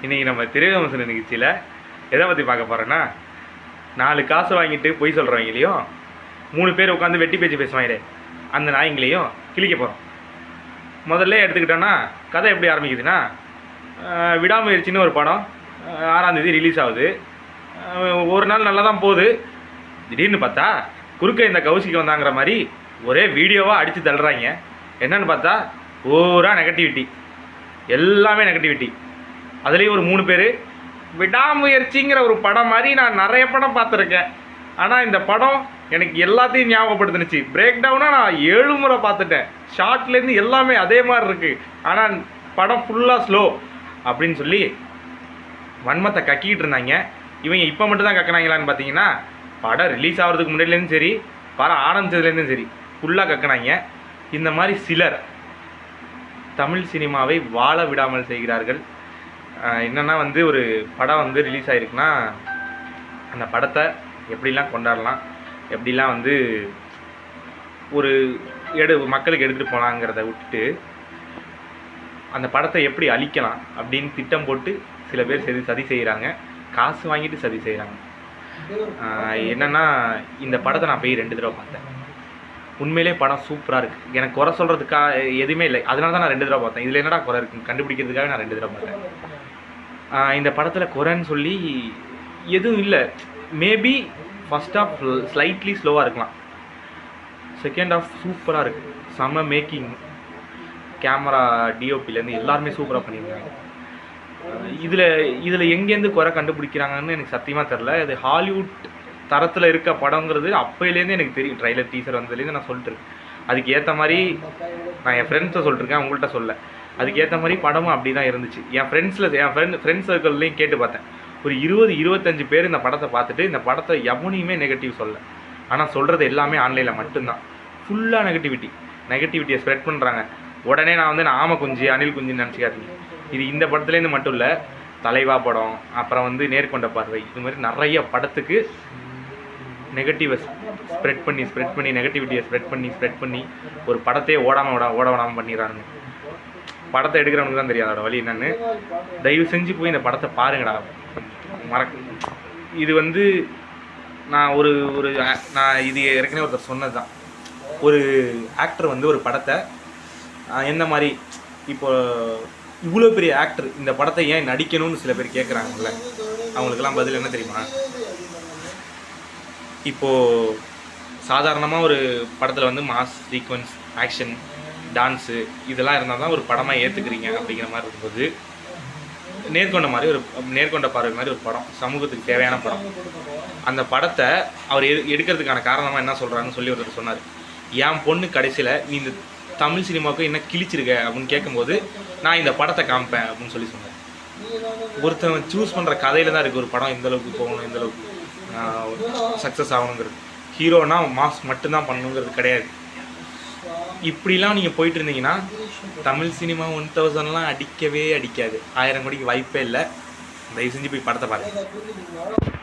இன்றைக்கி நம்ம திரைவிமர்சன நிகழ்ச்சியில் எதை பற்றி பார்க்க போகிறோன்னா, 4 காசு வாங்கிட்டு பொய் சொல்கிறவங்களையும் 3 பேர் உட்காந்து வெட்டி பேச்சு பேசுவாங்களே அந்த நாய்ங்களையும் கிழிக்க போகிறோம். முதல்ல எடுத்துக்கிட்டோன்னா கதை எப்படி ஆரம்பிக்குதுன்னா, விடாமுயற்சின்னு ஒரு படம் 6ஆம் தேதி ரிலீஸ் ஆகுது. ஒரு நாள் நல்லா தான் போகுது. திடீர்னு பார்த்தா குறுக்க இந்த கௌசிக்கு வந்தாங்கிற மாதிரி ஒரே வீடியோவாக அடித்து தள்ளுறாங்க. என்னன்னு பார்த்தா பூரா நெகட்டிவிட்டி, எல்லாமே நெகட்டிவிட்டி. அதுலேயும் ஒரு 3 பேர். விடாமுயற்சிங்கிற ஒரு படம் மாதிரி நான் நிறைய படம் பார்த்துருக்கேன். ஆனால் இந்த படம் எனக்கு எல்லாத்தையும் ஞாபகப்படுத்துனுச்சு. பிரேக் டவுனாக நான் 7 முறை பார்த்துட்டேன். ஷார்ட்லேருந்து எல்லாமே அதே மாதிரி இருக்குது. ஆனால் படம் ஃபுல்லாக ஸ்லோ அப்படின்னு சொல்லி வன்மத்தை கக்கிக்கிட்டு இருந்தாங்க. இவங்க இப்போ மட்டும் தான் கக்கினாங்களான்னு பார்த்தீங்கன்னா, படம் ரிலீஸ் ஆகிறதுக்கு முன்னாடிலேருந்து சரி, படம் ஆரம்பித்ததுலேருந்தும் சரி ஃபுல்லாக கக்கினாங்க. இந்த மாதிரி சிலர் தமிழ் சினிமாவை வாழ விடாமல் செய்கிறார்கள். என்னென்னா ஒரு படம் ரிலீஸ் ஆகிருக்குன்னா அந்த படத்தை எப்படிலாம் கொண்டாடலாம், எப்படிலாம் ஒரு மக்களுக்கு எடுத்துகிட்டு போகலாங்கிறத விட்டுட்டு அந்த படத்தை எப்படி அழிக்கலாம் அப்படின்னு திட்டம் போட்டு சில பேர் சதி செய்கிறாங்க. காசு வாங்கிட்டு சதி செய்கிறாங்க. என்னென்னா, இந்த படத்தை நான் போய் 2 தடவை பார்த்தேன். உண்மையிலே படம் சூப்பராக இருக்குது. எனக்கு குறை சொல்கிறதுக்காக எதுவுமே இல்லை. அதனால தான் நான் 2 தடவை பார்த்தேன். இதில் என்னடா குறை இருக்குன்னு கண்டுபிடிக்கிறதுக்காக நான் 2 தடவை பார்த்தேன். இந்த படத்தில் குறைன்னு சொல்லி எதுவும் இல்லை. மேபி ஃபஸ்ட் ஆஃப் ஸ்லைட்லி ஸ்லோவாக இருக்கலாம். செகண்ட் ஆஃப் சூப்பராக இருக்குது. செம்ம மேக்கிங், கேமரா, டிஓபிலேருந்து எல்லாருமே சூப்பராக பண்ணியிருக்காங்க. இதில் எங்கேருந்து குறை கண்டுபிடிக்கிறாங்கன்னு எனக்கு சத்தியமாக தெரில. இது ஹாலிவுட் தரத்தில் இருக்க படங்கிறது அப்போலேருந்து எனக்கு தெரியும். ட்ரைலர் டீசர் வந்ததுலேருந்து நான் சொல்லிட்டுருக்கேன். அதுக்கு ஏற்ற மாதிரி நான் என் ஃப்ரெண்ட்ஸை சொல்லிட்டுருக்கேன், உங்கள்கிட்ட சொல்ல. அதுக்கேற்ற மாதிரி படமும் அப்படி தான் இருந்துச்சு. என் ஃப்ரெண்ட்ஸ் சர்க்கிள்லையும் கேட்டு பார்த்தேன். ஒரு 20-25 பேர் இந்த படத்தை பார்த்துட்டு இந்த படத்தை எவனையுமே நெகட்டிவ் சொல்ல. ஆனால் சொல்கிறது எல்லாமே ஆன்லைனில் மட்டும்தான். ஃபுல்லாக நெகட்டிவிட்டியை ஸ்ப்ரெட் பண்ணுறாங்க. உடனே நான் ஆமை குஞ்சு, அணில் குஞ்சுன்னு நினச்சிக்காதீங்க. இது இந்த படத்துலேருந்து மட்டும் இல்லை, தலைவா படம், அப்புறம் நேர்கொண்ட பார்வை, இது மாதிரி நிறைய படத்துக்கு நெகட்டிவை ஸ்ப்ரெட் பண்ணி நெகட்டிவிட்டியை ஸ்ப்ரெட் பண்ணி ஒரு படத்தையே ஓட விடாமல் பண்ணிடுறாங்க. படத்தை எடுக்கிறவனுக்கு தான் தெரியாது அதோட வழி என்னன்னு. தயவு செஞ்சு போய் இந்த படத்தை பாருங்கடா. இது நான் இது ஏற்கனவே ஒருத்தர் சொன்னது தான். ஒரு ஆக்டர் ஒரு படத்தை எந்த மாதிரி, இப்போ இவ்வளோ பெரிய ஆக்டர் இந்த படத்தை ஏன் நடிக்கணும்னு சில பேர் கேட்குறாங்கல்ல, அவங்களுக்கெல்லாம் பதில் என்ன தெரியுமா? இப்போது சாதாரணமாக ஒரு படத்தில் மாஸ் சீக்வன்ஸ், ஆக்ஷன், டான்ஸு இதெல்லாம் இருந்தால் தான் ஒரு படமாக ஏற்றுக்கிறீங்க அப்படிங்கிற மாதிரி இருக்கும்போது, நேர்கொண்ட பார்வை மாதிரி ஒரு படம், சமூகத்துக்கு தேவையான படம். அந்த படத்தை அவர் எடுக்கிறதுக்கான காரணமாக என்ன சொல்கிறாங்கன்னு சொல்லி ஒருத்தர் சொன்னார். என் பொண்ணு கடைசியில் நீ இந்த தமிழ் சினிமாவுக்கு என்ன கிழிச்சிருக்க அப்படின்னு கேட்கும்போது நான் இந்த படத்தை காமிப்பேன் அப்படின்னு சொல்லி சொன்னேன். ஒருத்தன் சூஸ் பண்ணுற கதையில் தான் இருக்குது ஒரு படம் இந்தளவுக்கு போகணும், இந்தளவுக்கு சக்ஸஸ் ஆகணுங்கிறது. ஹீரோனா மாஸ் மட்டும்தான் பண்ணணுங்கிறது கிடையாது. இப்படிலாம் நீங்கள் போயிட்டு இருந்தீங்கன்னா தமிழ் சினிமா 1000லாம் அடிக்கவே அடிக்காது. 1000 கோடிக்கு வாய்ப்பே இல்லை. தயவு செஞ்சு போய் படத்தை பாருங்கள்.